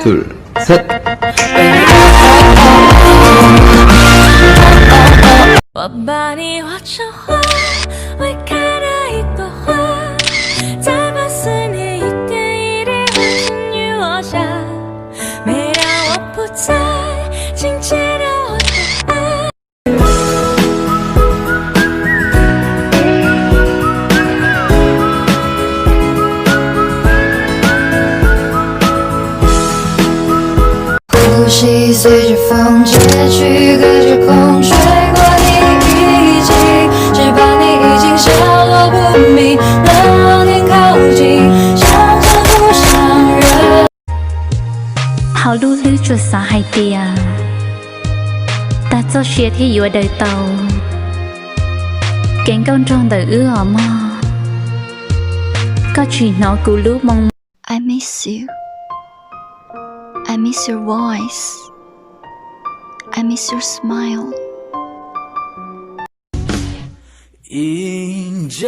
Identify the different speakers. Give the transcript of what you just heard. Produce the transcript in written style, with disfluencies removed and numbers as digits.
Speaker 1: 둘, 셋.
Speaker 2: 我把你画成画，未开的一朵花，再把思念一点一滴混进雨落下。每当我不在，请记得我的爱。
Speaker 3: 呼吸随着风吹去，隔着空吹过你遗迹，只怕你已经下落不明，能往天靠近，想着不伤人。
Speaker 4: เขารู้ลึกจุดสาเหตุแต่เจ้าเชียร์ที่อยู่đời tàu kén con trong đời ước ở mơ có chuyện nó cứ lúc mong.
Speaker 3: I miss you. I miss your voice. I miss your smile.
Speaker 5: 迎着